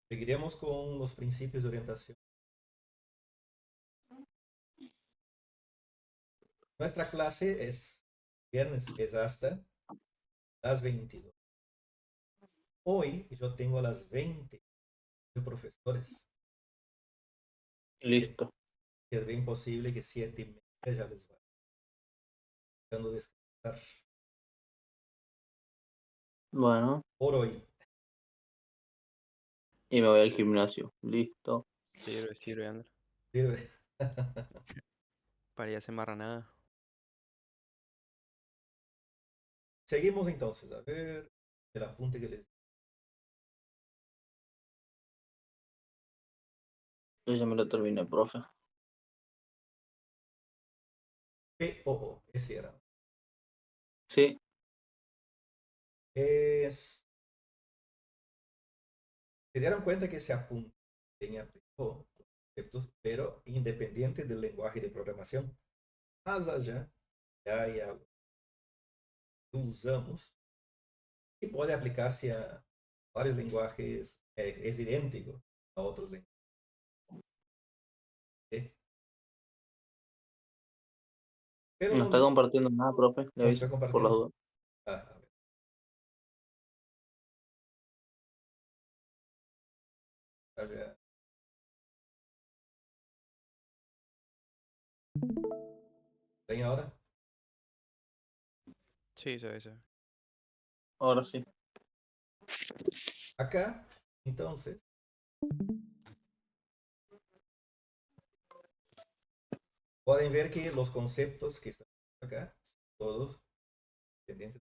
Seguiremos con los principios de orientación. Nuestra clase es viernes, es hasta las 22. Hoy yo tengo a las 20 de profesores. Es Listo. bien posible que 7:30 ya les vaya dando descansar Bueno, por hoy. y me voy al gimnasio. Listo. Sirve, André. Sirve. Para ya se nada. Seguimos entonces. A ver el apunte que les di. Yo ya me lo terminé, profe. POO, ese era. Sí, Se dieron cuenta que ese apunte tenía POO, conceptos, pero independiente del lenguaje de programación. Más allá, ya hay algo que usamos y puede aplicarse a varios lenguajes, es idéntico a otros lenguajes. ¿Sí? Pero no está compartiendo nada, profe. Le no aviso estoy por las compartiendo. dudas. A ver. A ver. ¿Ven ahora? Sí, se ve. Ahora sí. Acá, entonces, pueden ver que los conceptos que están acá son todos pendientes.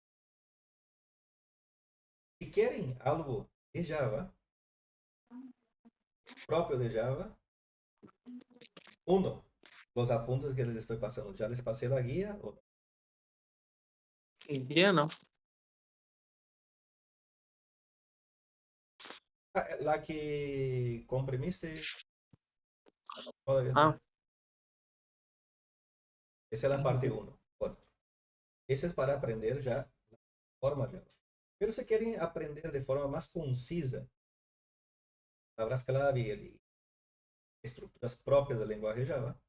Si quieren algo de Java, propio de Java, uno, los apuntes que les estoy pasando, ¿ya les pasé la guía o no? Ya no. La que comprimiste todavía no. Ah, Esa es la parte uno. Bueno, esa es para aprender ya la forma Java. Pero si quieren aprender de forma más concisa, palabras clave y estructuras propias del lenguaje Java,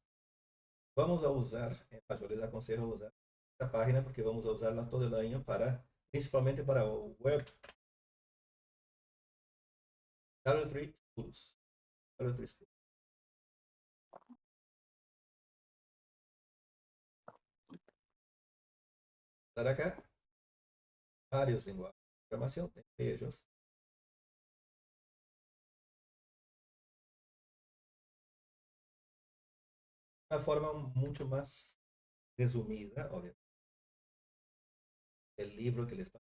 vamos a usar, yo les aconsejo usar esta página porque vamos a usarla todo el año para, principalmente para web. W3 Schools. W3 Schools. Dar acá varios lenguajes de programación, entre ellos una forma mucho más resumida, obviamente, el libro que les pasé.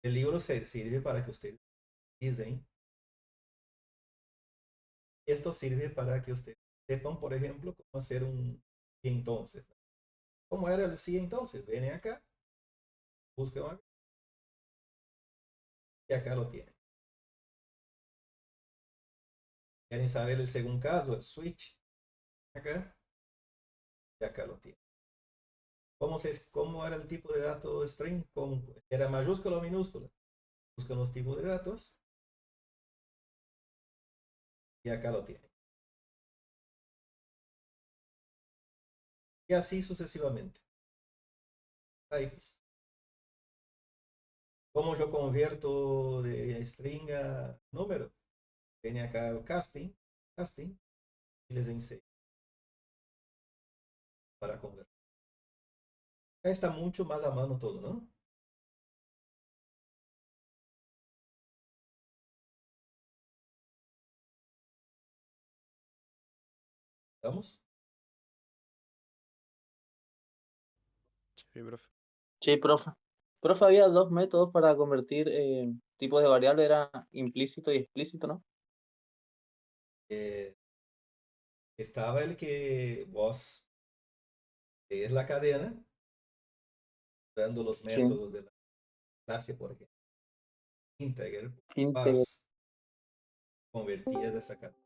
El libro sirve para que ustedes dicen. Esto sirve para que ustedes sepan, por ejemplo, cómo hacer un si entonces. ¿Cómo era el si entonces? Vienen acá, buscan acá, y acá lo tienen. Quieren saber el segundo caso, el switch, acá, y acá lo tienen. ¿Cómo era el tipo de dato string? ¿Era mayúscula o minúscula? Buscan los tipos de datos y acá lo tienen. Y así sucesivamente. Ahí pues. ¿Cómo yo convierto de string a número? Viene acá el casting, y les enseño para convertir. Acá está mucho más a mano todo, ¿no? ¿Vamos? Sí, profe. sí, profe. Profe, había dos métodos para convertir tipos de variables, era implícito y explícito, ¿no? Eh, Estaba el que vos es la cadena, dando los Sí. métodos de la clase, por ejemplo, integer, Íntegro. parse, convertías de esa cadena.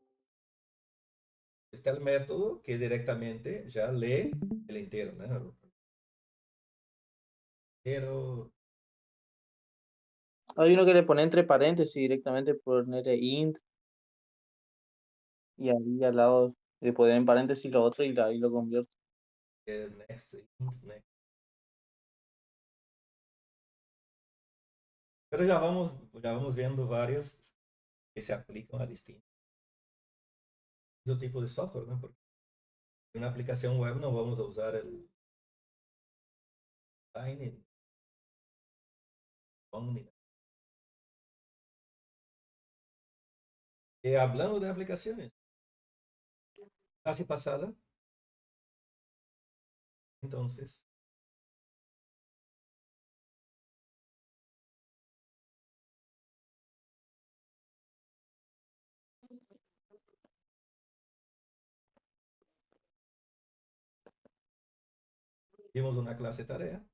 Está el método que directamente ya lee el entero, ¿no? Pero Hay uno que le pone entre paréntesis directamente, ponerle int y ahí al lado le ponen en paréntesis lo otro y ahí lo convierte. Next, next. Pero ya vamos viendo varios que se aplican a distintos tipos de software, ¿no? Porque en una aplicación web no vamos a usar el Line ni nada. Hablando de aplicaciones, clase pasada, entonces, vimos una clase tarea,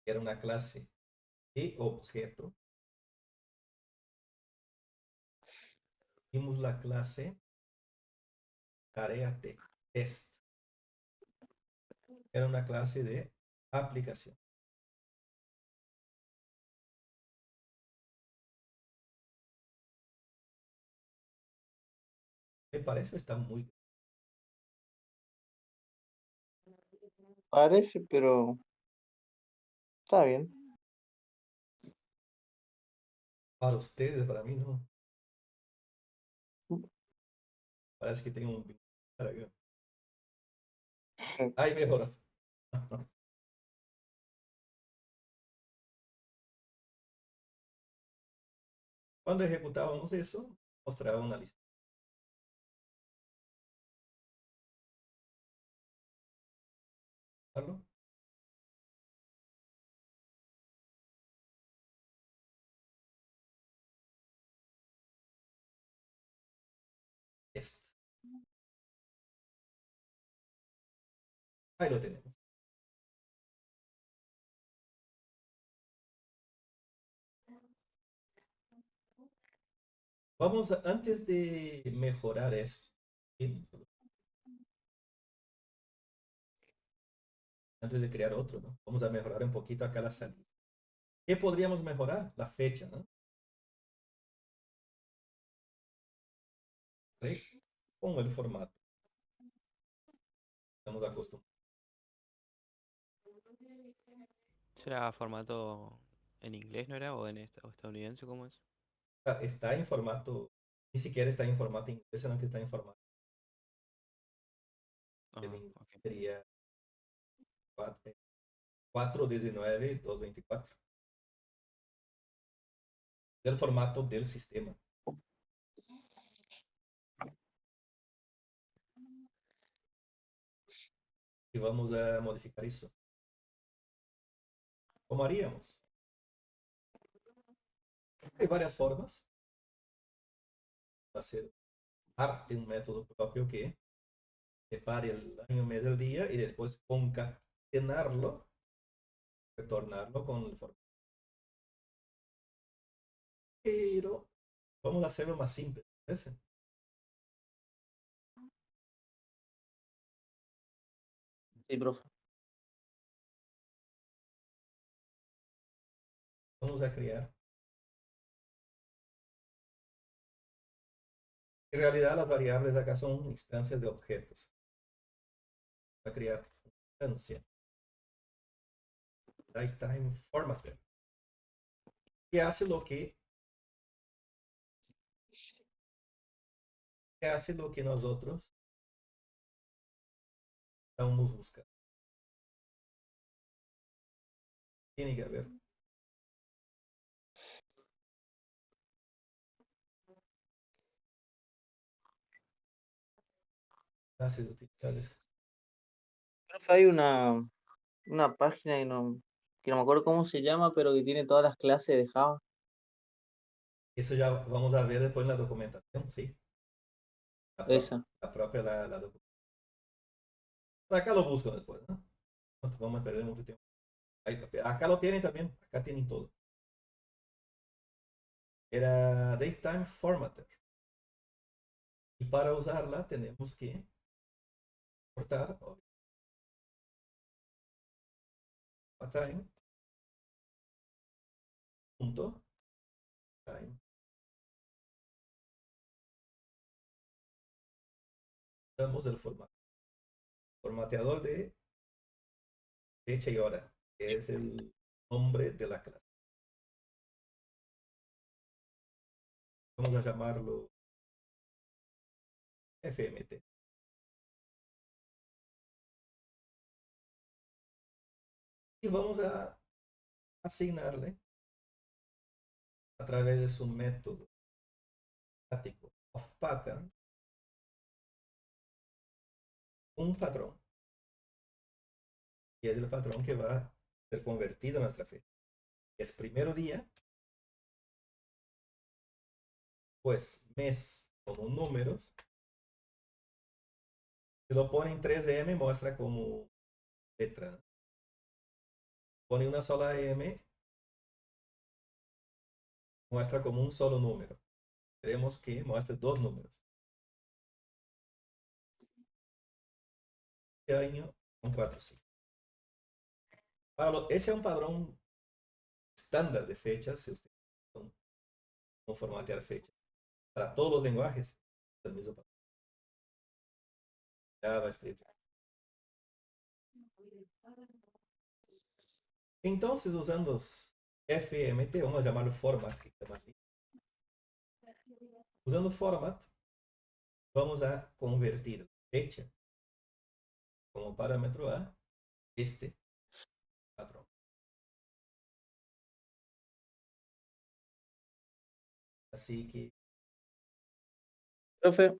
que era una clase de objeto. Vimos la clase tarea test. Era una clase de aplicación. Me parece está muy Parece, pero está bien. para ustedes, para mí no. Parece que tengo un para acá. Ahí mejoró. Cuando ejecutábamos eso, mostraba una lista. ¿Vale? Test. Ahí lo tenemos. Vamos a, antes de mejorar esto, antes de crear otro, ¿no? Vamos a mejorar un poquito acá la salida. ¿Qué podríamos mejorar? La fecha, ¿no? ¿Sí? Con el formato. Estamos acostumbrados. ¿Será formato en inglés, no era? ¿O en o estadounidense? ¿Cómo es? Está en formato, ni siquiera está en formato inglés, sino que está en formato. El Ah, inglés ok. sería 419.224. Del formato del sistema. Y vamos a modificar eso. ¿Cómo haríamos? Hay varias formas de hacer parte un método propio que separe el año, mes, el día y después concatenarlo, retornarlo con el formato. Pero vamos a hacerlo más simple. ¿Ves? Sí, profe. Vamos a crear. En realidad las variables de acá son instancias de objetos. Va a crear una instancia. Lifetime formatter. Que hace que hace lo que nosotros estamos buscando. Tiene que haber clases de utilidades. Profe, hay una página que no me acuerdo cómo se llama, pero que tiene todas las clases de Java. Eso ya vamos a ver después en la documentación, ¿sí? Esa. La propia la documentación. Acá lo busco después, ¿no? No vamos a perder mucho tiempo. Acá lo tienen también, acá tienen todo. Era Datetime Formatter. Y para usarla tenemos que cortar time, punto, time. Damos el formateador de fecha y hora, que es el nombre de la clase. Vamos a llamarlo FMT. Y vamos a asignarle a través de su método estático of pattern un patrón. Y es el patrón que va a ser convertido en nuestra fecha. Es primero día, pues mes como números. Si lo pone en 3M, muestra como letra. Pone una sola M, muestra como un solo número. Queremos que muestre dos números. Este año con 4 cifras. Ese es un padrón estándar de fechas. Si usted no formatear fechas para todos los lenguajes, es el mismo patrón. JavaScript. Entonces, usando FMT, vamos a llamarlo format. Usando format, vamos a convertir fecha como parámetro a este patrón. Así que Profe,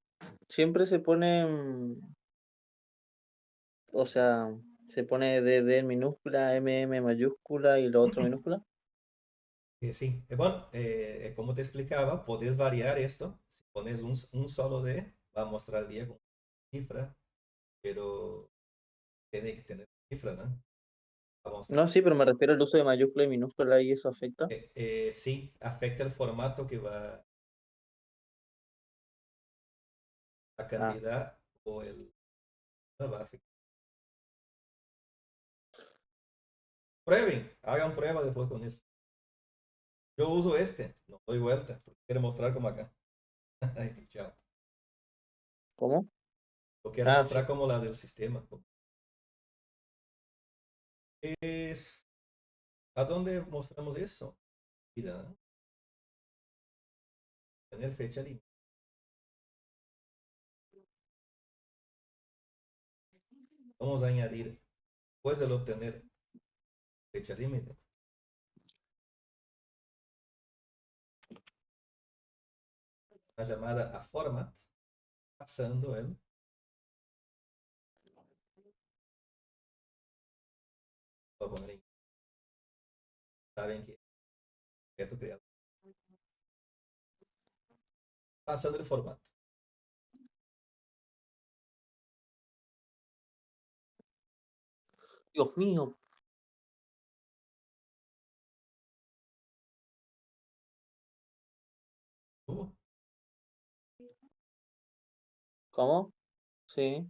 siempre se pone, o sea, se pone DD en minúscula, MM mayúscula y lo otro minúscula. sí, bueno, como te explicaba, puedes variar esto. Si pones un solo D, va a mostrar el día con cifra, pero tiene que tener cifra, ¿no? Va a mostrar. No, sí, pero me refiero al uso de mayúscula y minúscula y eso afecta. Sí, afecta el formato que va, la Ah, cantidad o el... No va a afectar. Prueben, hagan prueba después con eso. Yo uso este, no doy vuelta, porque quiero mostrar como acá. Chao. ¿cómo? Lo quiero Ah, mostrar sí. como la del sistema. Es, ¿a dónde mostramos eso? Mira, tener fecha límite. Vamos a añadir, después de obtener fecha límite, una llamada a format, pasando el, voy a poner ahí, saben que objeto creado, pasando el formato. Dios mío. Uh, ¿Cómo? Sí.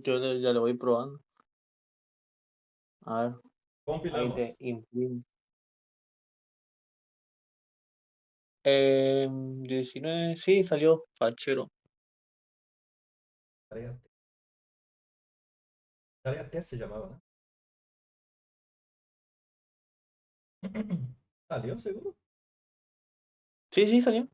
Ya lo voy probando. A ver, ahí te compilamos, imprimo. 19, sí, salió fachero. tarea, tarea test se llamaba, ¿no? ¿Salió seguro? Sí, sí, salió.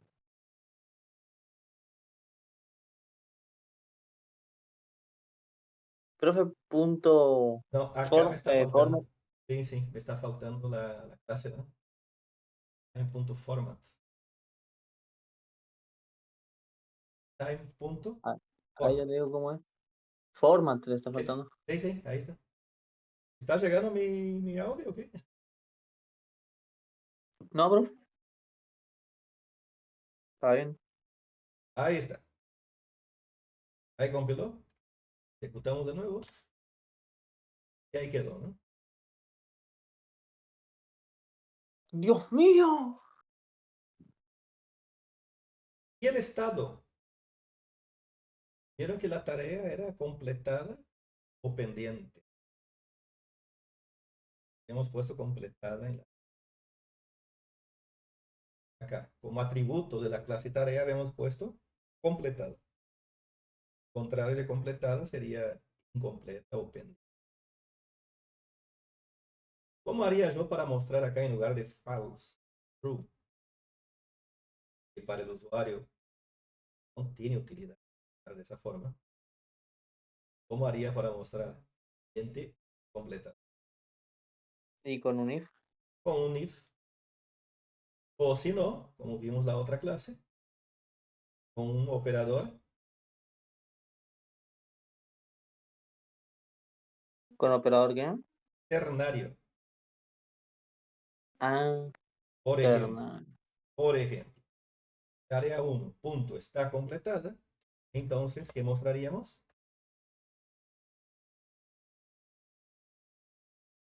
Profe, punto No, acá me está forma. faltando. Sí, sí, me está faltando la clase, ¿no? En punto format. Time punto Ah, ahí ya format. le digo cómo es. Format le está Sí, faltando. sí, sí, ahí está. ¿Está llegando mi audio o qué? No, profe, está bien. Ahí está. Ahí compiló. Ejecutamos de nuevo. Y ahí quedó, ¿no? Dios mío. Y el estado. Vieron que la tarea era completada o pendiente. Hemos puesto completada en acá. Como atributo de la clase tarea habíamos puesto completada. Contrario de completada sería incompleta o pendiente. ¿Cómo haría yo para mostrar acá en lugar de false, true? Que para el usuario no tiene utilidad de esa forma. ¿Cómo haría para mostrar pendiente completada? Y con un if. Con un if. O si no, como vimos la otra clase, con un operador ¿Con operador qué? ternario. Ah, Por ejemplo, terna. por ejemplo, tarea 1, punto, está completada. Entonces, ¿qué mostraríamos?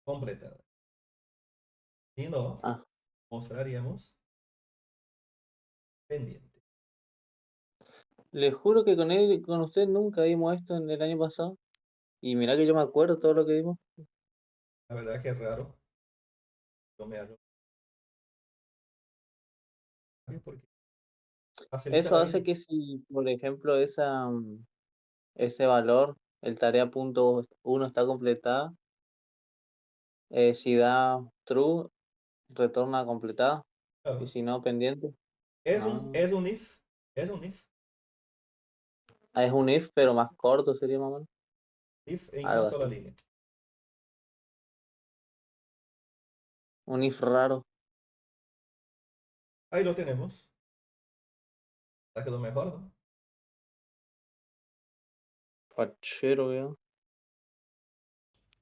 Completada. Si no, Ah, mostraríamos pendiente. le juro que con él, con usted nunca vimos esto en el año pasado. Y mira que yo me acuerdo todo lo que vimos. La verdad que es raro. Yo me hago porque facilita Eso la hace vida. que si, por ejemplo, ese valor, el tarea punto uno está completada, si da true, retorna completada. Y Claro. si no, pendiente. Es Ah, un, es un if. Es un if. es un if, pero más corto sería más o menos. If en una Algo sola así. línea. Un if raro. Ahí lo tenemos. ¿Ha quedado mejor, no? Fachero, veo.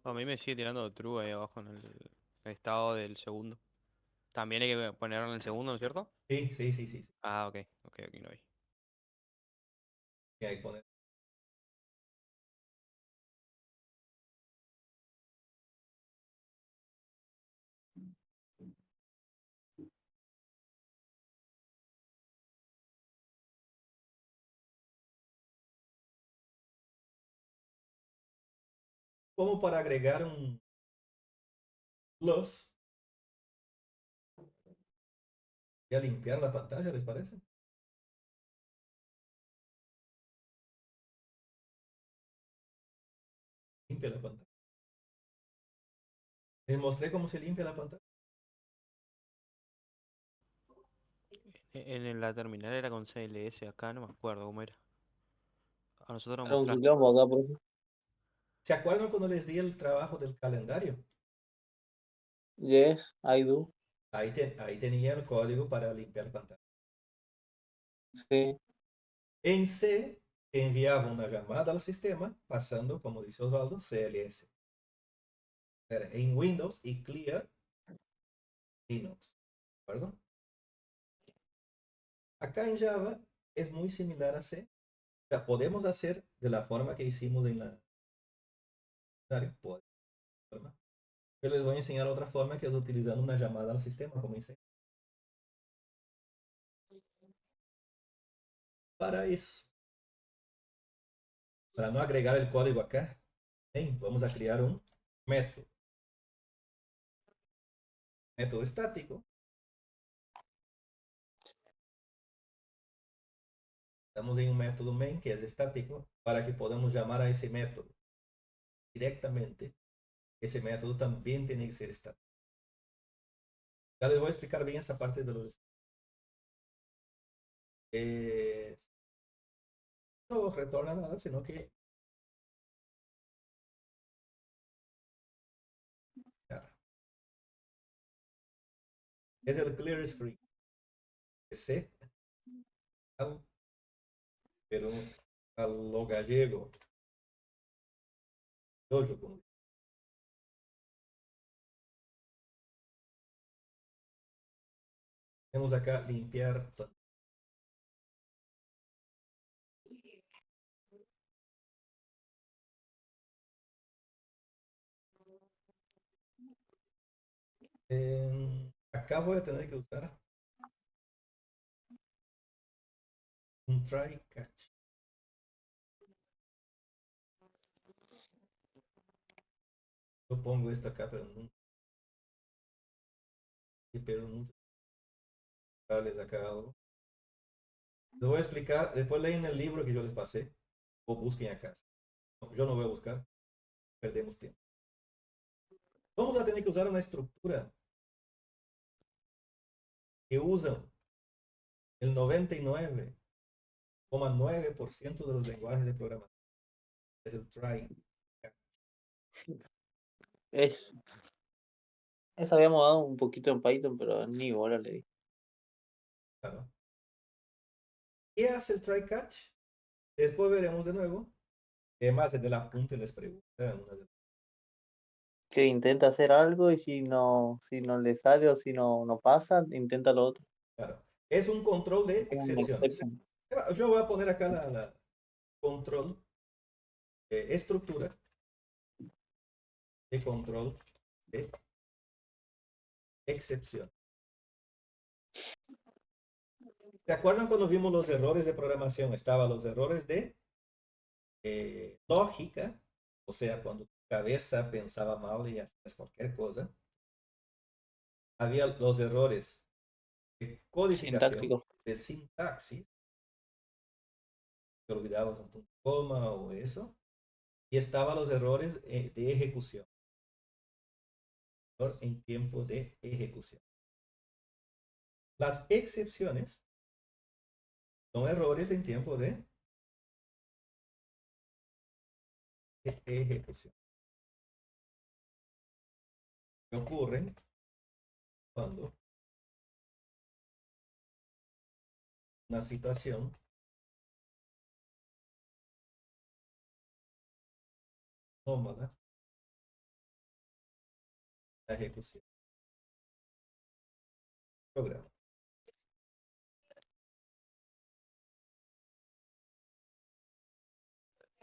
A mí me sigue tirando true ahí abajo en el estado del segundo. También hay que ponerlo en el segundo, ¿no es cierto? Sí, sí, sí, sí. Ah, ok, ok, ok, no vi. Sí, hay que poner. Como para agregar un plus. Voy a limpiar la pantalla, ¿les parece? Limpia la pantalla. Les mostré cómo se limpia la pantalla. La terminal era con CLS, acá no me acuerdo cómo era. A nosotros nos Era un mostraste. quilombo acá, por ejemplo. ¿Se acuerdan cuando les di el trabajo del calendario? Yes, I do. Ahí tenía el código para limpiar pantalla. Sí. En C, enviaba una llamada al sistema pasando, como dice Osvaldo, CLS. En Windows y Clear Linux. ¿De acuerdo? Acá en Java es muy similar a C. O sea, podemos hacer de la forma que hicimos en la... Pero les voy a enseñar otra forma que es utilizando una llamada al sistema, como hice. Para eso, para no agregar el código acá, bien, vamos a crear un método. Método estático. Estamos en un método main que es estático para que podamos llamar a ese método directamente. Ese método también tiene que ser estático. Ya les voy a explicar bien esa parte de los... no retorna nada, sino que ya, es el clear screen. C, pero a lo gallego. Yo, como tenemos acá limpiar. Acá voy a tener que usar un try catch. Yo pongo esto acá, pero nunca. Y pero mucho. Les acá algo. Les voy a explicar. Después leen el libro que yo les pasé. O busquen acá. Yo no voy a buscar. Perdemos tiempo. Vamos a tener que usar una estructura que usan el 99,9% de los lenguajes de programación. Es el try. Es, eso habíamos dado un poquito en Python, pero ni bola le di. Claro. ¿Qué hace el try catch? Después veremos de nuevo. Además, en el apunte les pregunta. Que intenta hacer algo y si no le sale o si no pasa, intenta lo otro. Claro. Es un control de Como un excepciones. exception. Yo voy a poner acá la control de estructura de control de excepción. ¿Se acuerdan cuando vimos los errores de programación? Estaban los errores de lógica, o sea, cuando tu cabeza pensaba mal y hacías cualquier cosa. Había los errores de codificación, Sintáctico. de sintaxis, te olvidabas un punto coma o eso. Y estaban los errores de ejecución, en tiempo de ejecución. Las excepciones son errores en tiempo de ejecución. ¿Qué ocurren cuando una situación nómada la ejecución del programa?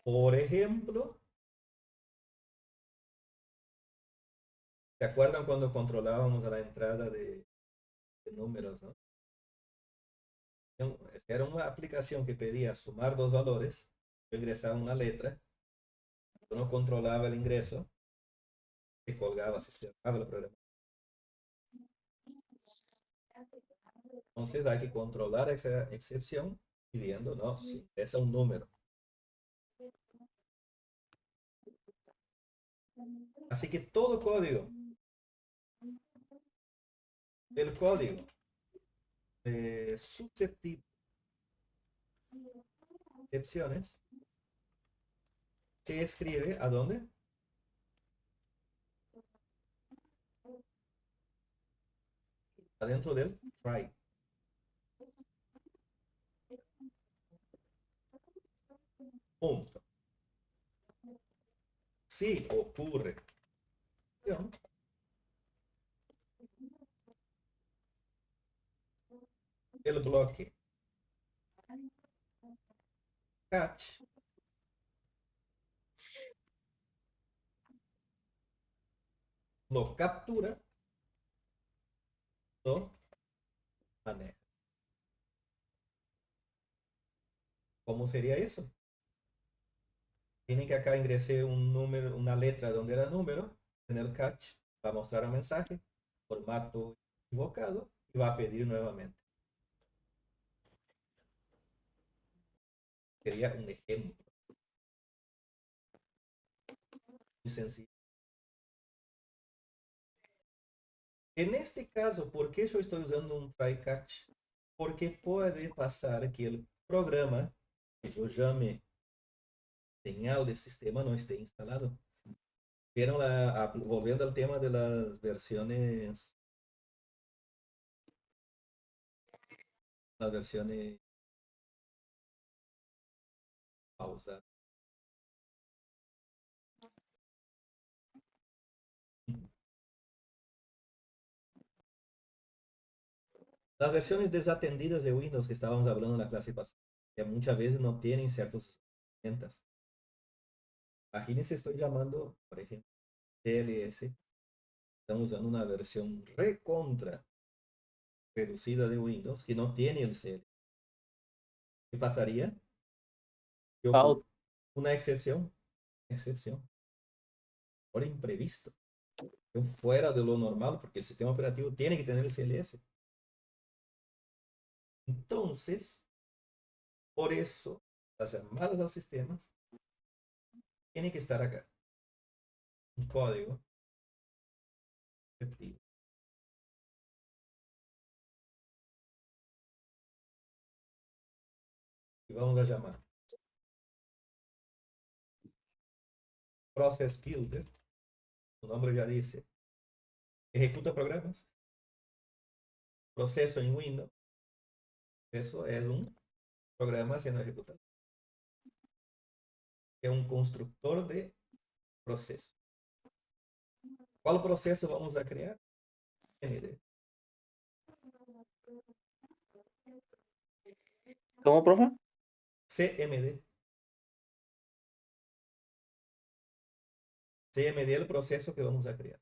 Por ejemplo, ¿se acuerdan cuando controlábamos a la entrada de números, ¿no? Era una aplicación que pedía sumar dos valores, yo ingresaba una letra, uno controlaba el ingreso, se colgaba, se cerraba el programa. Entonces hay que controlar esa excepción pidiendo, no, si ingresa un número. Así que todo código, el código susceptible de excepciones, se escribe ¿a dónde? Adentro del try. Punto. Si ocurre el bloque catch lo captura, lo maneja. ¿Cómo sería eso? Tienen que acá ingresar un número, una letra donde era número, en el catch, va a mostrar un mensaje, formato equivocado, y va a pedir nuevamente. Sería un ejemplo. Muy sencillo. En este caso, ¿por qué yo estoy usando un try catch? Porque puede pasar que el programa que yo llame señal de sistema no esté instalado. Vieron volviendo al tema de las versiones pausadas. Las versiones desatendidas de Windows que estábamos hablando en la clase pasada, que muchas veces no tienen ciertas herramientas. Imagínense, estoy llamando, por ejemplo, TLS, están usando una versión recontra reducida de Windows que no tiene el CL. ¿Qué pasaría? Yo Out. una excepción, por imprevisto. fuera de lo normal, porque el sistema operativo tiene que tener el CLS. Entonces, por eso, las llamadas al sistema tienen que estar acá. Un código efectivo. Y vamos a llamar Process Builder. Su nombre ya dice, ejecuta programas. Proceso en Windows. Eso es un programa siendo ejecutado. Es un constructor de proceso. ¿Cuál proceso vamos a crear? CMD. ¿Cómo, profe? CMD. CMD es el proceso que vamos a crear.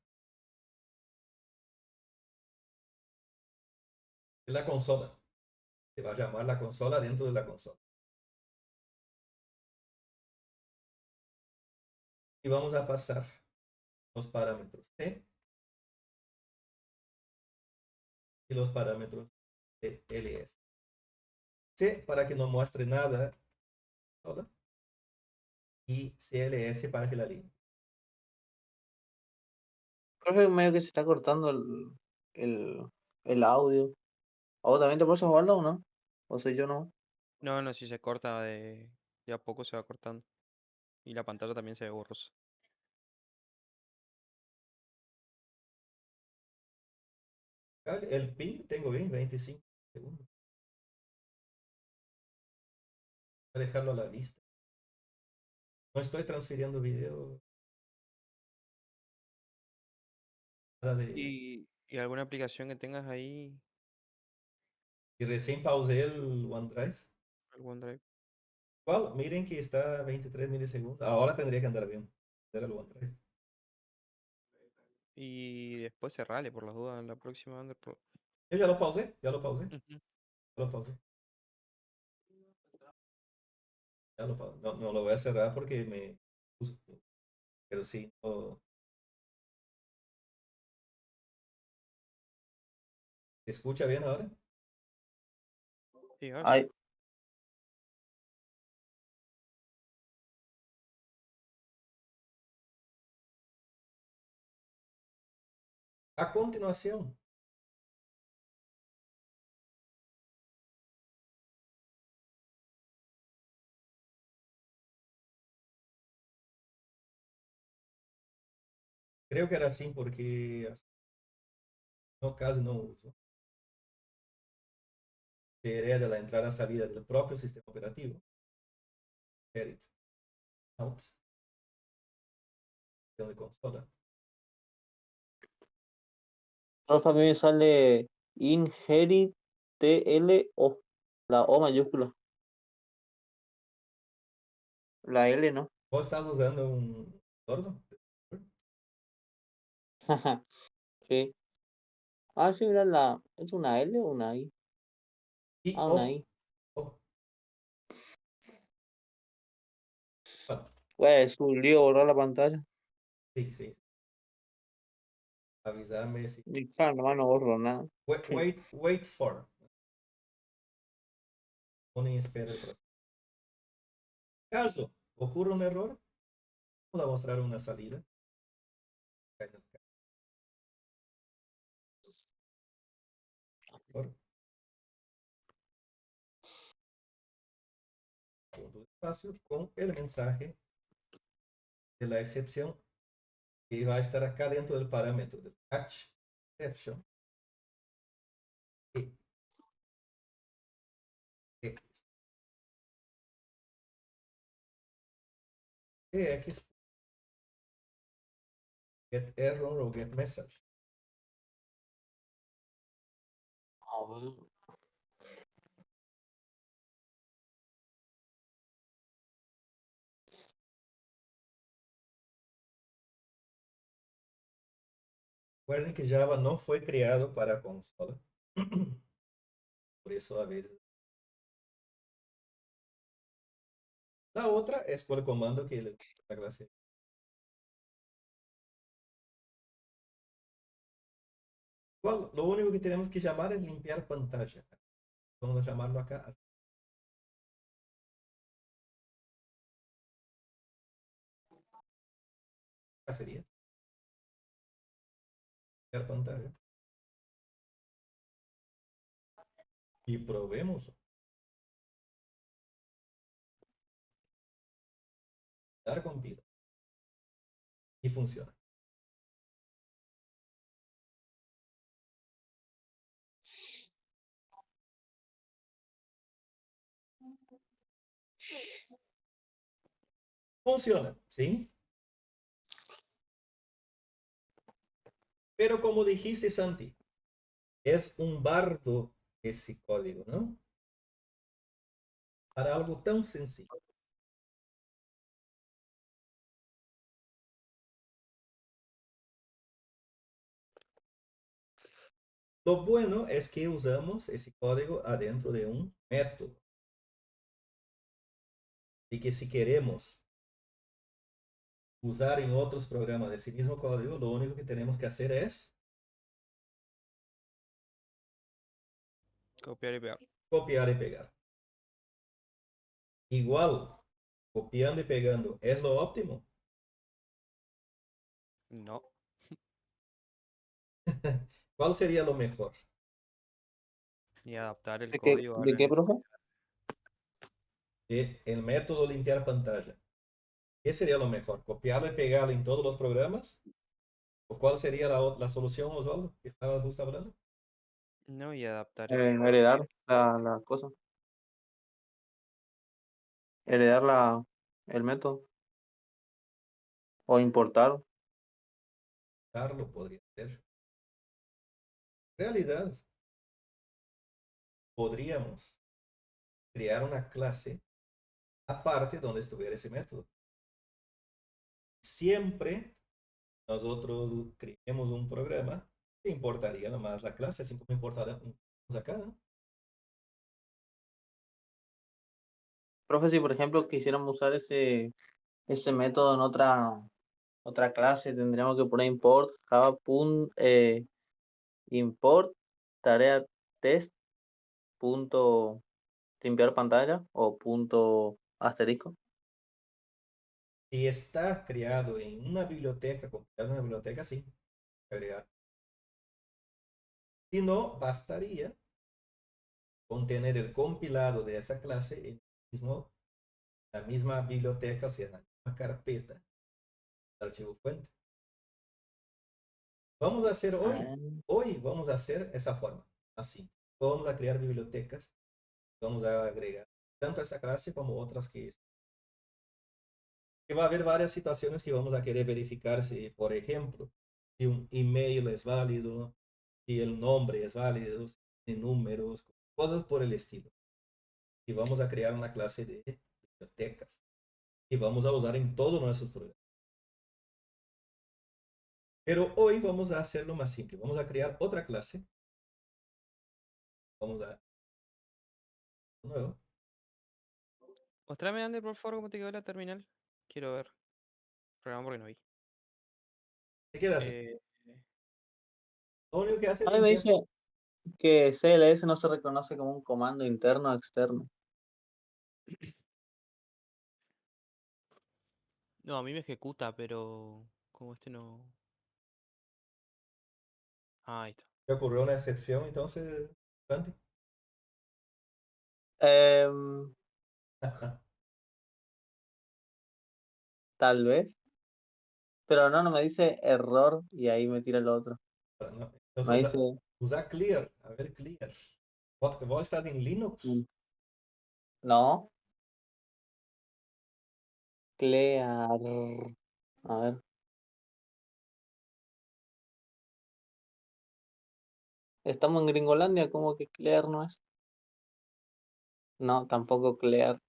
Es la consola. Se va a llamar la consola dentro de la consola. Y vamos a pasar los parámetros C y los parámetros de LS. C para que no muestre nada sola, y CLS para que la limpie. Profe, medio que se está cortando el, el audio. ¿A vos también te puedes jugarlo o no? ¿O soy yo no? No, no, si se corta de a poco se va cortando. Y la pantalla también se ve borrosa. El ping tengo bien, 25 segundos. Voy a dejarlo a la vista. No estoy transfiriendo video. Nada de... Y alguna aplicación que tengas ahí, Y recién pausé el OneDrive. el OneDrive. Igual, miren que está a 23 milisegundos. Ahora tendría que andar bien. Era el OneDrive. Y después cerrale por las dudas en la próxima anda Yo ya lo pausé, ya lo pausé, Ujú. ya lo pausé. Ya lo pausé. No, no lo voy a cerrar porque me... Pero sí, ¿se escucha bien ahora? Sí, ahora sí. Ay, A continuación, creo que era así porque no, casi no uso. Se hereda la entrada-salida del propio sistema operativo. Edit, out, de consola. profe, a mí me sale inherit TLO. La O mayúscula. La L no. ¿Vos estás usando un torno? Sí. Ah, sí, mira, ¿es una L o una I? Y Ah, una o, I. o, bueno, Pues es un lío borrar la pantalla. sí, sí. Avísame si. Y claro, nomás no borro nada. Wait for. Pone y espera el proceso. Caso ocurra un error, vamos a mostrar una salida. Punto de espacio con el mensaje de la excepción que va a estar acá dentro del parámetro del catch exception. Y X. X get error o get message. A ver. Recuerden que Java no fue creado para consola. Por eso a veces. La otra es por el comando que le da la clase. Lo único que tenemos que llamar es limpiar pantalla. Vamos a llamarlo acá. Acá sería limpiar pantalla. Y probemos. Dar con vida. Y funciona. Funciona, ¿sí? Pero como dijiste, Santi, es un bardo ese código, ¿no? Para algo tan sencillo. Lo bueno es que usamos ese código adentro de un método. Así que si queremos usar en otros programas ese mismo código, lo único que tenemos que hacer es Copiar y pegar. copiar y pegar. Igual, copiando y pegando, ¿es lo óptimo? No. ¿Cuál sería lo mejor? Y adaptar el ¿De qué, código a de la qué, profe? El método limpiar pantalla. ¿Qué sería lo mejor? ¿Copiarlo y pegarlo en todos los programas? ¿O cuál sería la solución, Osvaldo, que estabas justo hablando? No, y adaptar el código. Heredar la cosa. Heredar el método. O importar. Carlo podría ser. En realidad, podríamos crear una clase aparte donde estuviera ese método. Siempre nosotros creemos un programa, te importaría nomás la clase, así como importará acá, ¿no? Profe, si por ejemplo quisiéramos usar ese método en otra clase, tendríamos que poner import import tarea test punto limpiar pantalla o punto asterisco. Si está creado en una biblioteca, copiado en una biblioteca, sí, agregar. Si no, bastaría con tener el compilado de esa clase en la misma biblioteca, o sea, en la misma carpeta de archivo fuente. Vamos a hacer Ah, hoy vamos a hacer esa forma, así. Vamos a crear bibliotecas, vamos a agregar tanto esa clase como otras que va a haber varias situaciones que vamos a querer verificar si, por ejemplo, si un email es válido, si el nombre es válido, si tiene números, cosas por el estilo. Y vamos a crear una clase de bibliotecas y vamos a usar en todos nuestros programas. Pero hoy vamos a hacerlo más simple. Vamos a crear otra clase. Vamos a nuevo. Mostrame, Ander, por favor, cómo te quedó la terminal. Quiero ver. Programa porque no vi. Se queda así. Eh, Lo único que hace a es mí me limpiar. dice que CLS no se reconoce como un comando interno o externo. no, a mí me ejecuta, pero como este no. Ah, ahí está. ¿Te ocurrió una excepción entonces, Santi? Em, tal vez. Pero no me dice error y ahí me tira el otro. No. Entonces Me dice usa clear. A ver, clear. ¿Vos estás en mm, Linux? no, clear. A ver. Estamos en Gringolandia, ¿cómo que clear no es? No, tampoco clear.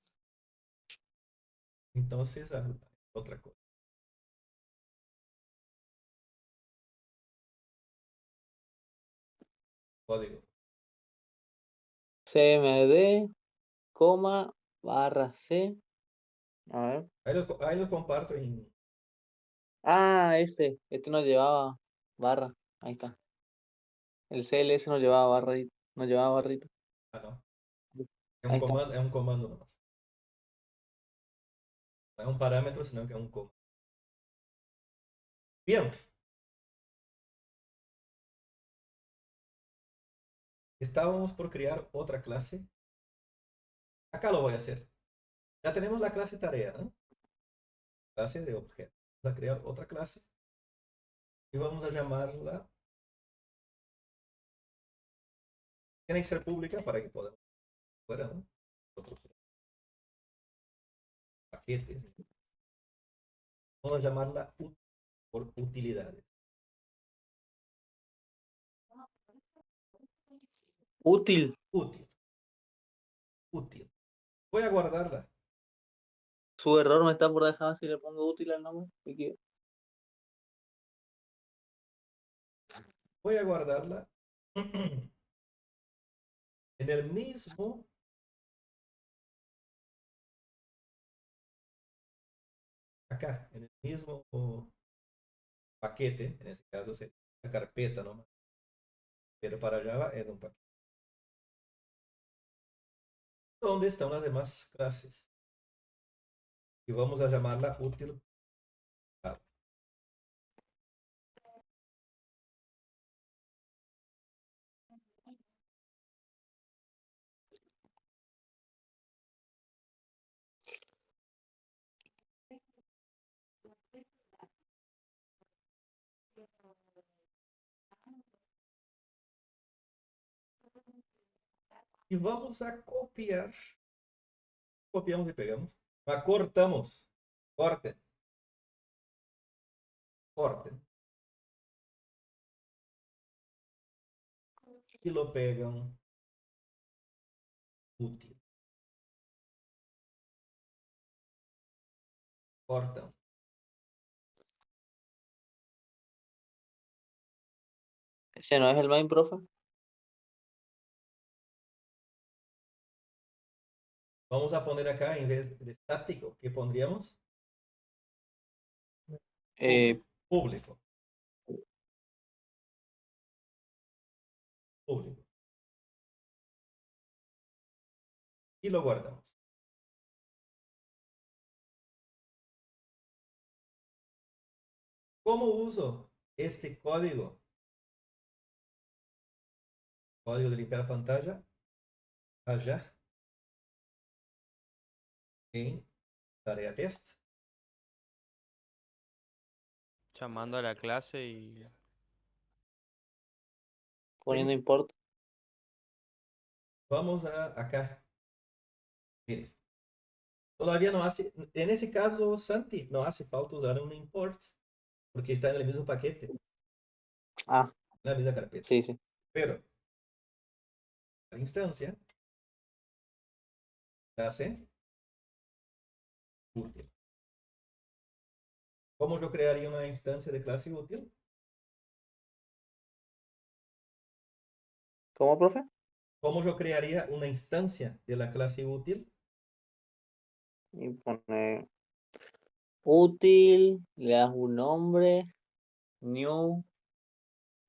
Entonces, otra cosa. Código. CMD, coma, barra C. A ver. Ahí los comparto en... Ah, este no llevaba barra. Ahí está. El CLS no llevaba barrita. No llevaba barrita. Ah, no. Ahí está. Es un comando nomás. No es un parámetro, sino que es un comando. Bien. Estábamos por crear otra clase. Acá lo voy a hacer. Ya tenemos la clase tarea, ¿no? Clase de objeto. Vamos a crear otra clase. Y vamos a llamarla. Tiene que ser pública para que podamos fuera, ¿no? Otros paquetes. Vamos a llamarla por utilidades. Útil. Útil. Útil. Voy a guardarla. Su error me está por dejar si le pongo útil al nombre. Voy a guardarla en el mismo acá, en el mismo paquete, en este caso es la carpeta nomás, pero para Java es un paquete. ¿Dónde están las demás clases? Y vamos a llamarla útil. Y vamos a copiar. Copiamos y pegamos. Acortamos. Corten. Corten. Y lo pegan útil. Cortan. Ese no es el main, profe. Vamos a poner acá, en vez de estático, ¿qué pondríamos? Eh, Público. Público. Y lo guardamos. ¿Cómo uso este código? Código de limpiar pantalla. Allá. En tarea test. Llamando a la clase y poniendo ¿Sí? import. Vamos a acá. Mire. Todavía no hace, en ese caso, Santi, no hace falta usar un import porque está en el mismo paquete, Ah, en la misma carpeta. sí, sí. Pero la instancia hace útil. ¿Cómo yo crearía una instancia de clase útil? ¿Cómo, profe? ¿Cómo yo crearía una instancia de la clase útil? Y pone útil, le das un nombre, new,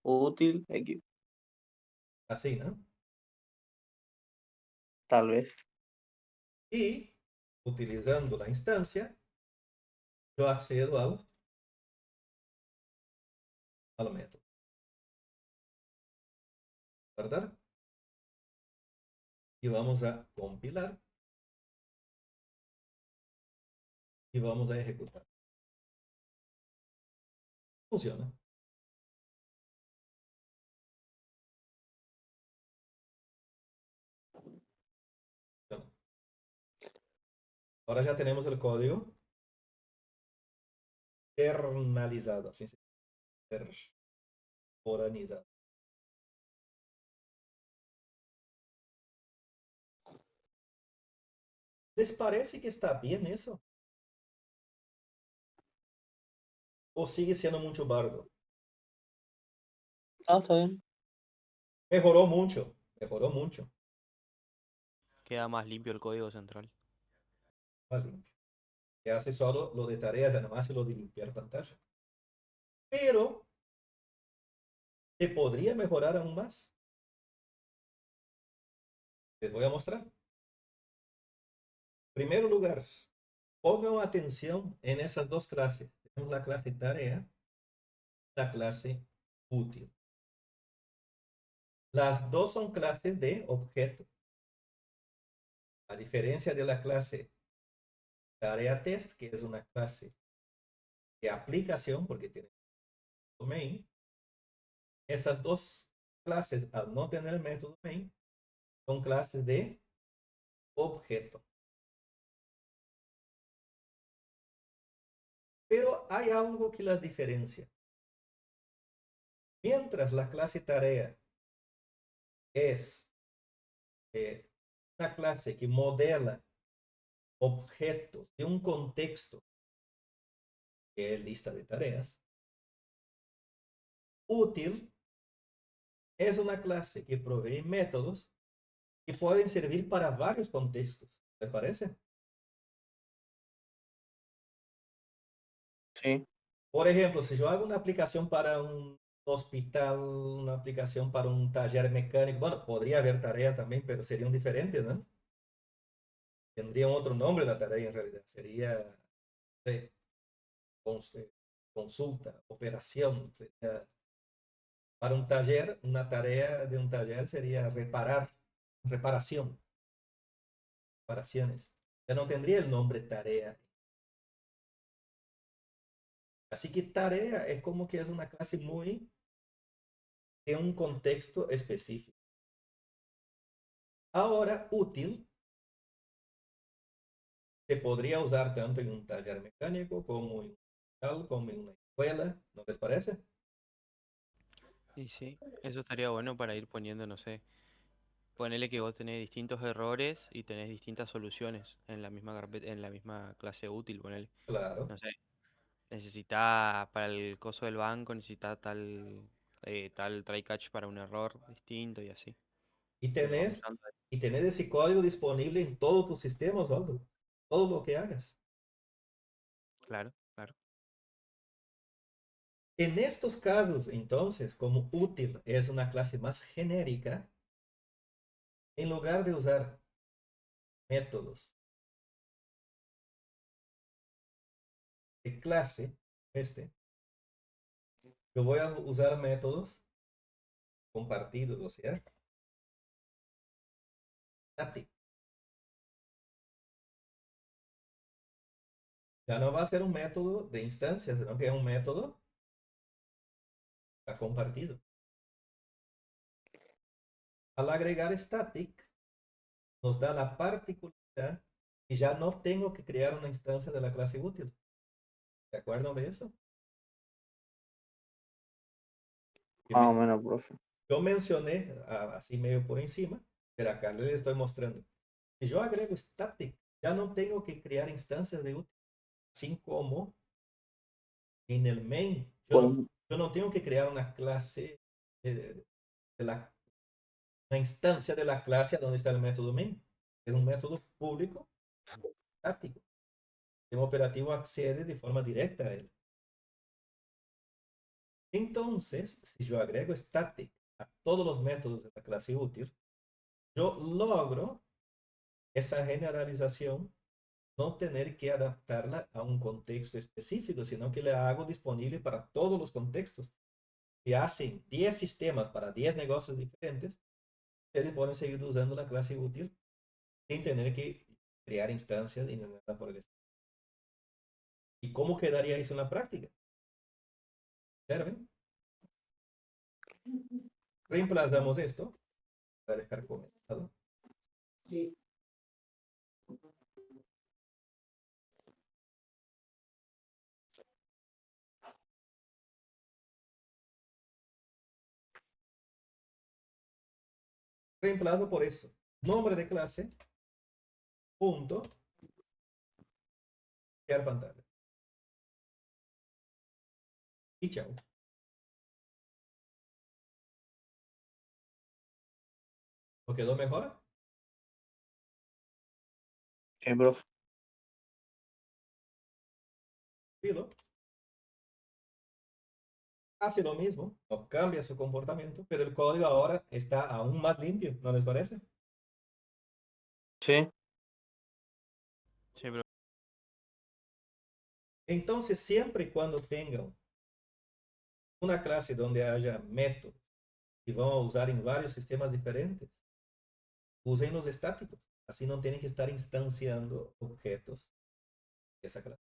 útil, X, Así, ¿no? tal vez. Y utilizando la instancia, yo accedo al método. ¿Verdad? Y vamos a compilar y vamos a ejecutar. Funciona. Funciona. Ahora ya tenemos el código kernalizado, así se dice, kernizado. ¿Les parece que está bien eso? ¿O sigue siendo mucho bardo? Ah, está bien. Mejoró mucho, mejoró mucho. queda más limpio el código central. Más limpio. Que hace solo lo de tareas, ya no hace lo de limpiar pantalla. Pero se podría mejorar aún más. Les voy a mostrar. En primer lugar, pongan atención en esas dos clases. Tenemos la clase tarea, la clase útil. Las dos son clases de objeto. A diferencia de la clase tarea test, que es una clase de aplicación, porque tiene main, esas dos clases, al no tener el método main, son clases de objeto. Pero hay algo que las diferencia. Mientras la clase tarea es una clase que modela objetos de un contexto, que es lista de tareas, útil es una clase que provee métodos que pueden servir para varios contextos. ¿Les parece? Sí, Por ejemplo, si yo hago una aplicación para un hospital, una aplicación para un taller mecánico, bueno, podría haber tareas también, pero serían diferentes, ¿no? Tendrían otro nombre la tarea en realidad. Sería eh, consulta, operación. Sería, para un taller, una tarea de un taller sería reparación, reparaciones. Ya no tendría el nombre tarea. Así que tarea es como que es una clase muy de un contexto específico. Ahora, útil se podría usar tanto en un taller mecánico como en un hospital, como en una escuela, ¿no les parece? Y sí, eso estaría bueno para ir poniendo, no sé, ponele que vos tenés distintos errores y tenés distintas soluciones en la misma carpeta, en la misma clase útil, ponele. Claro. No sé, necesita para el coso del banco, necesita tal try catch para un error distinto y así. Y Y lo vas tenés, usando ahí. y tenés ese código disponible en todos tus sistemas, Osvaldo. Todo lo que hagas. Claro, claro. En estos casos, entonces, como útil es una clase más genérica, en lugar de usar métodos de clase, yo voy a usar métodos compartidos, o sea, static. Ya no va a ser un método de instancia, sino que es un método compartido. Al agregar static, nos da la particularidad y ya no tengo que crear una instancia de la clase útil. ¿Se acuerdan de eso? más o menos, profe. Yo mencioné así medio por encima, pero acá les estoy mostrando. Si yo agrego static, ya no tengo que crear instancias de útil, así como en el main. Pues, Yo no tengo que crear una clase de la, una instancia de la clase donde está el método main. Es un método público estático. El operativo accede de forma directa a él. Entonces, si yo agrego static a todos los métodos de la clase útil, yo logro esa generalización, no tener que adaptarla a un contexto específico, sino que la hago disponible para todos los contextos. Si hacen 10 sistemas para 10 negocios diferentes, ustedes pueden seguir usando la clase útil sin tener que crear instancias y nada por el estilo. ¿Y cómo quedaría eso en la práctica? ¿Observen? Reemplazamos esto para dejar comenzado. Reemplazo por eso. Nombre de clase, punto, crear pantalla. Y chao. ¿O quedó mejor? sí, profe. Filo. hace lo mismo, no cambia su comportamiento, pero el código ahora está aún más limpio, ¿no les parece? Sí, Sí, pero Entonces, siempre y cuando tengan una clase donde haya métodos y van a usar en varios sistemas diferentes, usen los estáticos. Así no tienen que estar instanciando objetos de esa clase.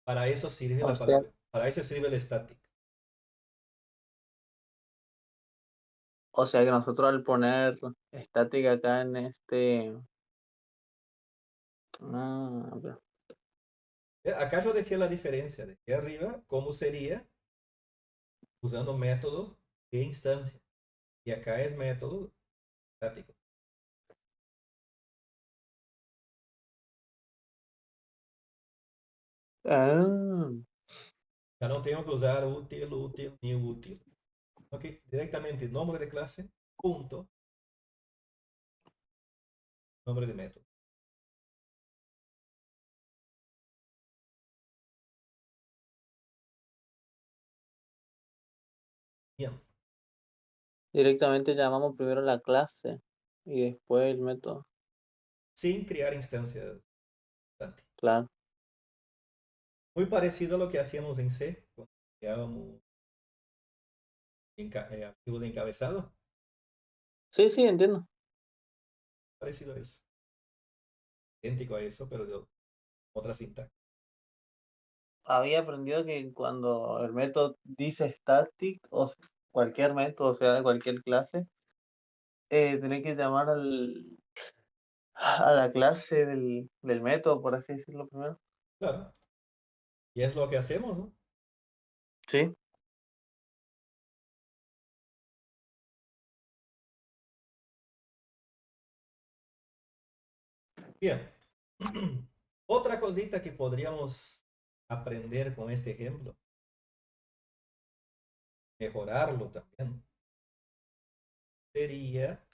Para eso sirve o la sea, palabra, para eso sirve el estático. o sea que nosotros al poner estática acá en este... pero- Acá yo dejé la diferencia de aquí arriba, cómo sería usando métodos de instancia. Y acá es método estático. Ah, Ya no tengo que usar útil, útil, ni útil. Ok, directamente nombre de clase, punto, nombre de método. Bien, directamente llamamos primero la clase y después el método. sin crear instancias. Claro. Muy parecido a lo que hacíamos en C, cuando creábamos archivos de encabezado. Sí, sí, entiendo. Parecido a eso. Idéntico a eso, pero de otra sintaxis. Había aprendido que cuando el método dice static cualquier método, o sea, de cualquier clase, tenés que llamar a la clase del método, por así decirlo primero. Claro. Y es lo que hacemos, ¿no? Sí. Bien. Otra cosita que podríamos aprender con este ejemplo, mejorarlo también, sería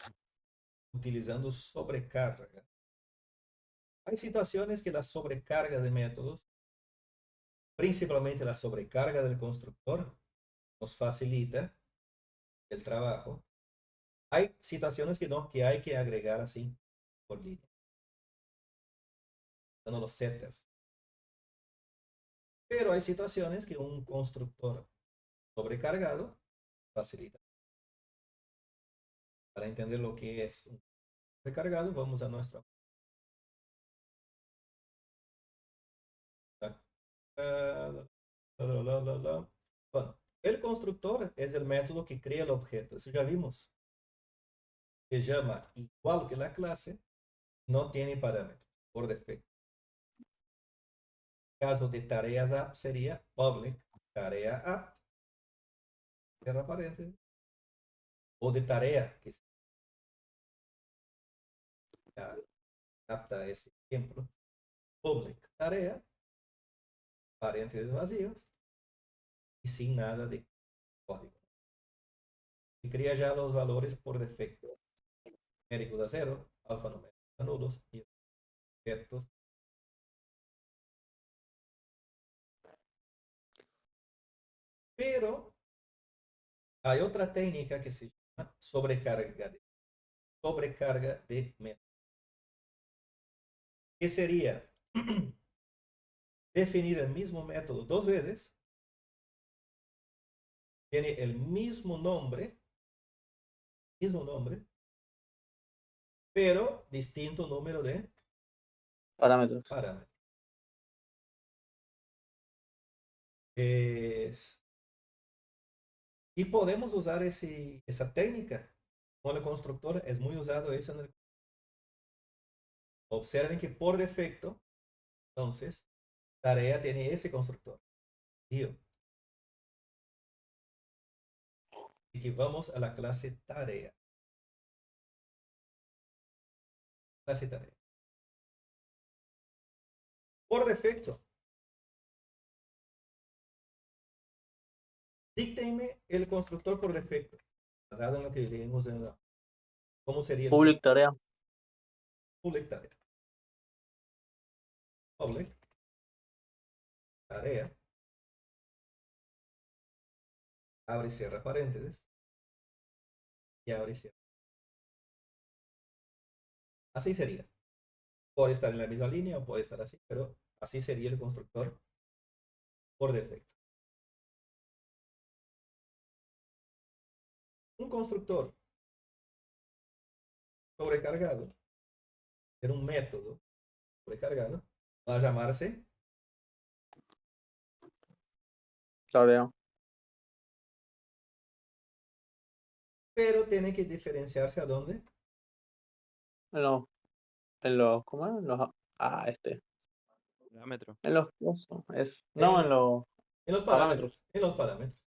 utilizando sobrecarga. Hay situaciones que la sobrecarga de métodos, principalmente la sobrecarga del constructor, nos facilita el trabajo. Hay situaciones que no, que hay que agregar así por línea, dando los setters. Pero hay situaciones que un constructor sobrecargado facilita. Para entender lo que es un sobrecargado, vamos a nuestra. Bueno, el constructor es el método que crea el objeto. Eso ya vimos. Se llama igual que la clase, no tiene parámetros por defecto. Caso de tareas app sería public tarea app, cierra paréntesis, o de tarea, que se adapta a ese ejemplo, public tarea, paréntesis vacíos y sin nada de código. Y crea ya los valores por defecto. Numérico de 0, alfanumérico de nulos y objetos. Pero hay otra técnica que se llama sobrecarga de métodos. Que sería definir el mismo método dos veces, tiene el mismo nombre, pero distinto número de Parámetros. parámetros. Es, y podemos usar esa técnica con el constructor, es muy usado eso en el. Observen que por defecto, entonces, tarea tiene ese constructor. Tío. Así que vamos a la clase tarea. Clase tarea. Por defecto, díctenme el constructor por defecto. Basado en lo que leímos en la. ¿Cómo sería el Public tarea. public tarea? Public tarea, abre y cierra paréntesis, y abre y cierra. Así sería. Puede estar en la misma línea o puede estar así, pero así sería el constructor por defecto. Un constructor sobrecargado, ser un método sobrecargado, va a llamarse, Tarea. pero tiene que diferenciarse a dónde. En los, en los, ¿cómo es? En los, este. Parámetro. En los cosos, no, en En, los en los parámetros. parámetros. En los parámetros.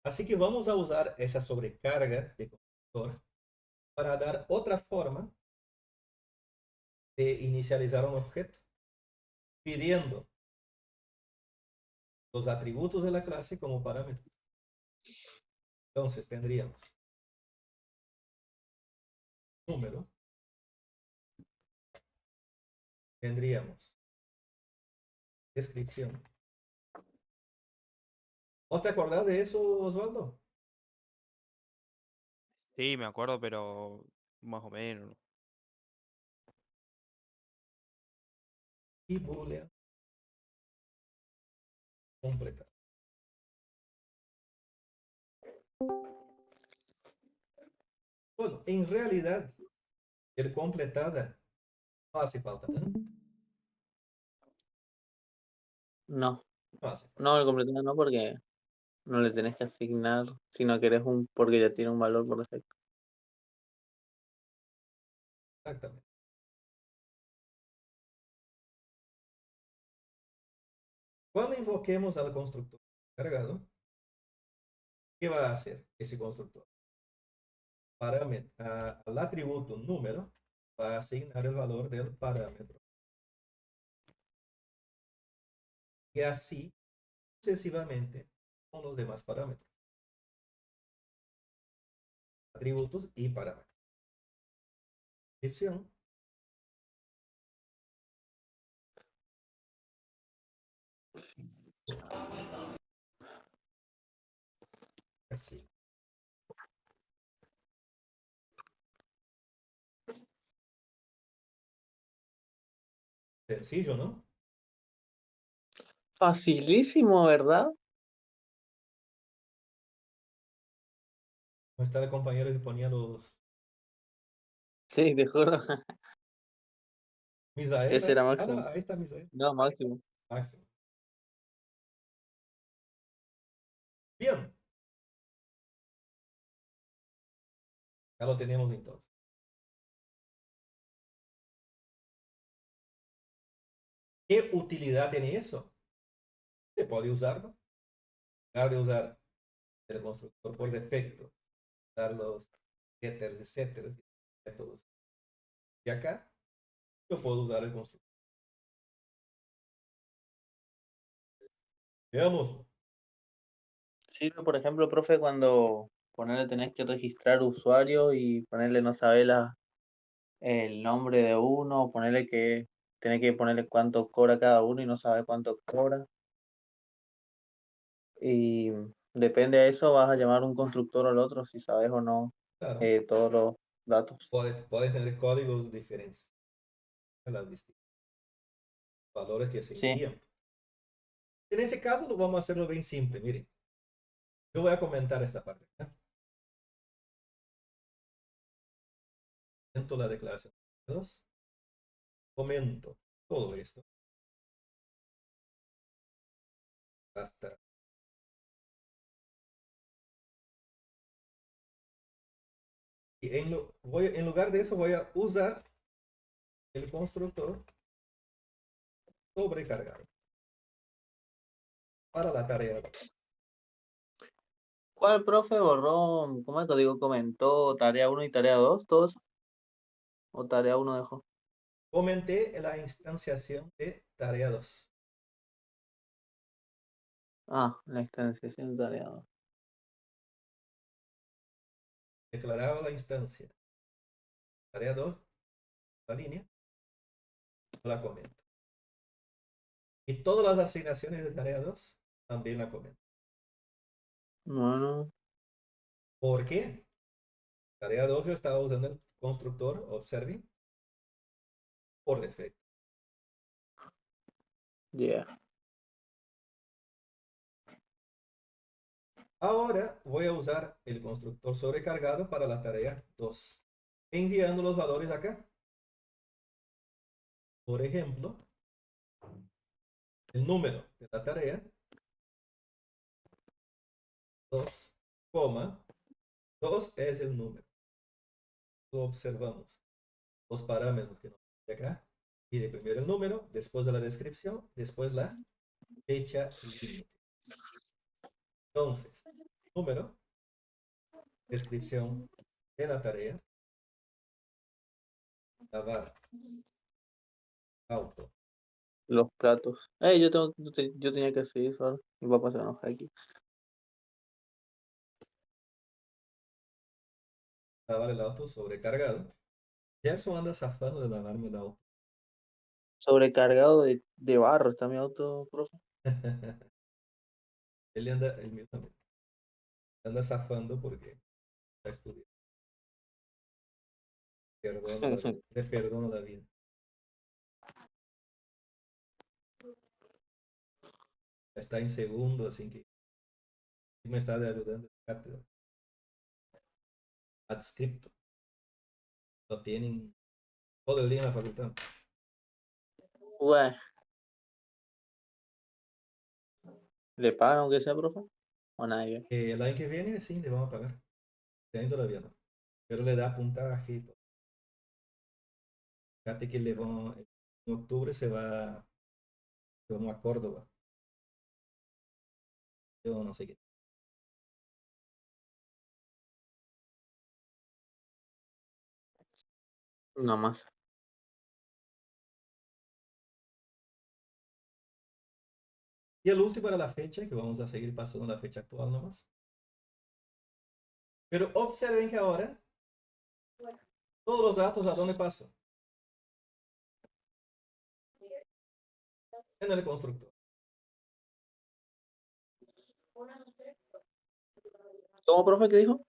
Así que vamos a usar esa sobrecarga de constructor para dar otra forma de inicializar un objeto, pidiendo los atributos de la clase como parámetros. Entonces tendríamos número, tendríamos descripción. ¿Vos te acordás de eso, Osvaldo? Sí, me acuerdo, pero más o menos. Y boolean completar. Bueno, en realidad, el completada no hace falta, ¿no? No, No hace falta. no, el completado no, porque no le tenés que asignar si no querés porque ya tiene un valor por defecto. Exactamente. Cuando invoquemos al constructor cargado, ¿qué va a hacer ese constructor? Al atributo número va a asignar el valor del parámetro. Y así sucesivamente con los demás parámetros. Atributos y parámetros. Descripción. Así. Sencillo, ¿no? Facilísimo, ¿verdad? No está el compañero que ponía los Sí, te juro. Misael. Ese era Ah, no, máximo. ahí está Misael. No, máximo. Máximo. Bien, ya lo tenemos entonces. ¿Qué utilidad tiene eso? Se puede usarlo. En lugar de usar el constructor por defecto, usar los getters y setters, métodos. Y acá yo puedo usar el constructor. Veamos. Sirve, por ejemplo, profe, cuando ponerle tenés que registrar usuario y ponerle no sabe el nombre de uno, ponerle que tenés que ponerle cuánto cobra cada uno y no sabe cuánto cobra. Y depende de eso, vas a llamar un constructor al otro si sabes o no Claro, todos los datos. puede tener códigos diferentes a las distintas valores que se Sí, envían. En ese caso, lo vamos a hacerlo bien simple. Miren, yo voy a comentar esta parte. ¿Eh? Comento la declaración 2. Comento todo esto hasta. Y en lugar de eso voy a usar el constructor sobrecargado para la tarea. ¿cuál profe borró, cómo te digo, comentó tarea uno y tarea 2 todo eso? ¿O tarea uno dejó? Comenté la instanciación de tarea 2. Ah, la instanciación de tarea 2. Declaraba la instancia. Tarea 2, la línea, no la comento. Y todas las asignaciones de tarea 2 también la comento. Bueno, ¿Por qué? Tarea 2 yo estaba usando el constructor observing por defecto. yeah. Ahora voy a usar el constructor sobrecargado para la tarea 2, enviando los valores acá. Por ejemplo, el número de la tarea 2, 2 es el número. Lo observamos. Los parámetros que nos de acá. Pide primero el número, después de la descripción, después la fecha límite. Entonces, número, descripción de la tarea, lavar, auto. Los platos. Yo tenía que hacer eso ahora. Mi papá se enoja aquí. Lavar el auto sobrecargado. Gerson anda zafando de lavarme el auto. Sobrecargado de barro está mi auto, profe. Él anda, el mío también, anda zafando porque está estudiando. Perdono la vida. Le perdono la vida. Está en segundo, así que sí me está ayudando. Cátedra. Adscripto. Lo tienen todo el día en la facultad. Bueno, ¿le pagan aunque sea, profe? O nadie. El año que viene sí le vamos a pagar. Este año todavía no. Pero le da puntaje y todo. Fíjate que en octubre vamos a Córdoba. Yo no sé qué. No más. Y el último era la fecha, que vamos a seguir pasando la fecha actual nomás. Pero observen que ahora todos los datos a dónde pasan. En el constructor. ¿Cómo, profe, qué dijo?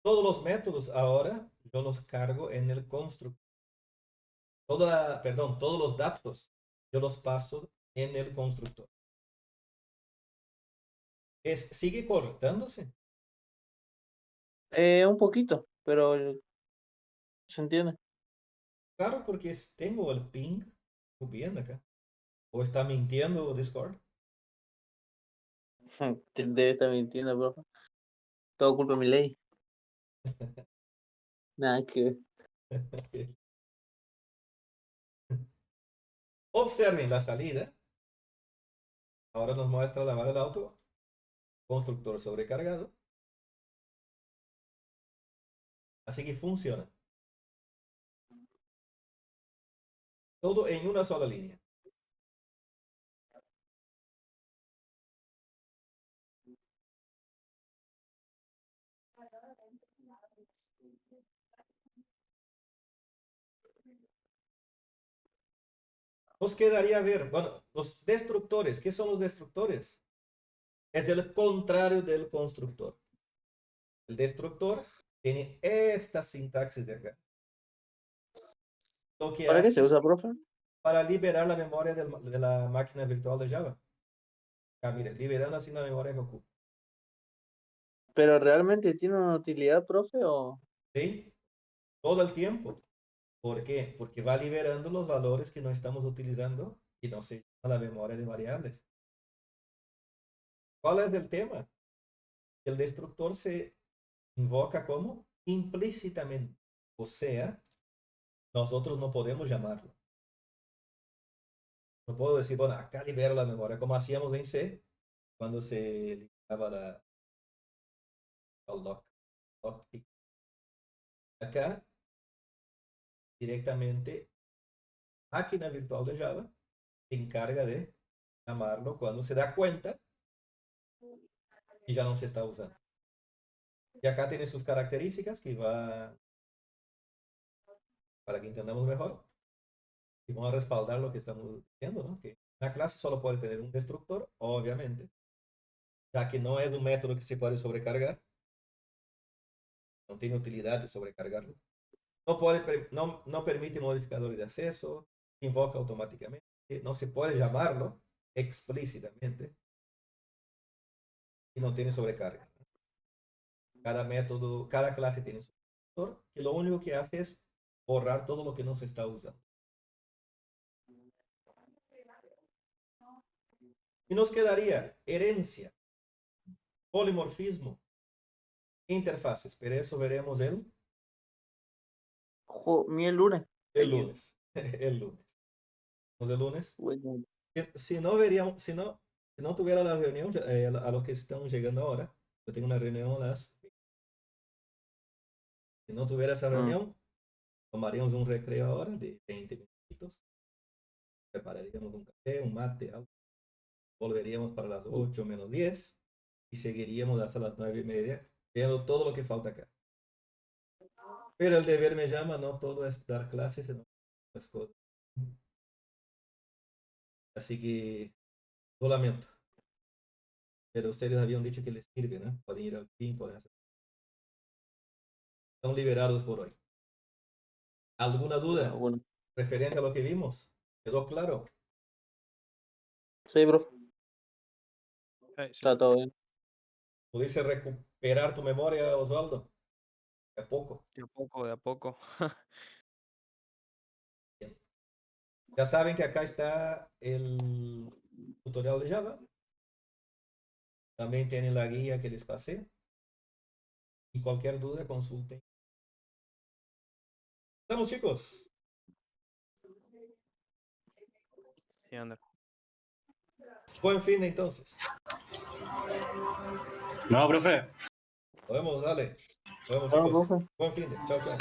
Todos los métodos ahora yo los cargo en el constructor. Todos los datos yo los paso en el constructor. Sigue cortándose. Un poquito, pero se entiende. Claro, porque tengo el ping subiendo acá. O está mintiendo Discord. Debe estar mintiendo, profe. Todo culpa de mi ley. Nada que ver. Observen la salida. Ahora nos muestra lavar el auto. Constructor sobrecargado. Así que funciona. Todo en una sola línea. Nos quedaría ver, bueno, los destructores. ¿Qué son los destructores? Es el contrario del constructor. El destructor tiene esta sintaxis de acá. Lo que ¿Para qué se hace usa, profe? para liberar la memoria de la máquina virtual de Java. Ah, mire, liberando así la memoria que ocupa. ¿Pero realmente tiene una utilidad, profe? ¿O ¿Sí? Todo el tiempo. ¿Por qué? Porque va liberando los valores que no estamos utilizando y no se llama la memoria de variables. ¿Cuál es el tema? El destructor se invoca como implícitamente. O sea, nosotros no podemos llamarlo. No puedo decir, bueno, acá libero la memoria, como hacíamos en C, cuando se liberaba el lockpick. Acá, directamente, máquina virtual de Java se encarga de llamarlo cuando se da cuenta y ya no se está usando. Y acá tiene sus características que va, para que entendamos mejor, y vamos a respaldar lo que estamos diciendo, ¿no? Que Una clase solo puede tener un destructor, obviamente, ya que no es un método que se puede sobrecargar. No tiene utilidad de sobrecargarlo. No permite modificadores de acceso, invoca automáticamente, no se puede llamarlo explícitamente y no tiene sobrecarga. Cada método, cada clase tiene su destructor, que lo único que hace es borrar todo lo que no se está usando. Y nos quedaría herencia, polimorfismo, interfaces, pero eso veremos Mi el lunes. el lunes. El lunes. El lunes. Bueno, Si no veríamos, si no tuviera la reunión, a los que están llegando ahora, yo tengo una reunión a las. Si no tuviera esa reunión, tomaríamos un recreo ahora de 20 minutos, prepararíamos un café, un mate, algo. Volveríamos para las 8 menos 10 y seguiríamos hasta las 9:30 viendo todo lo que falta acá. Pero el deber me llama, no todo es dar clases, sino las cosas. Así que lo lamento. Pero ustedes habían dicho que les sirve, ¿no? Pueden ir al fin, pueden hacer. Están liberados por hoy. ¿Alguna duda bueno. referente a lo que vimos? ¿Quedó claro? Sí, profe. Sí. Está todo bien. ¿Pudiste recuperar tu memoria, Osvaldo? De a poco. De a poco, de a poco. Bien. Ya saben que acá está el tutorial de Java. También tienen la guía que les pasé. Y cualquier duda, consulten. Estamos, chicos. Sí, anda. Buen fin de entonces. No, profe. Nos vemos, dale. Nos vemos, Bueno, chicos. profe. Buen fin de. Chao, chao.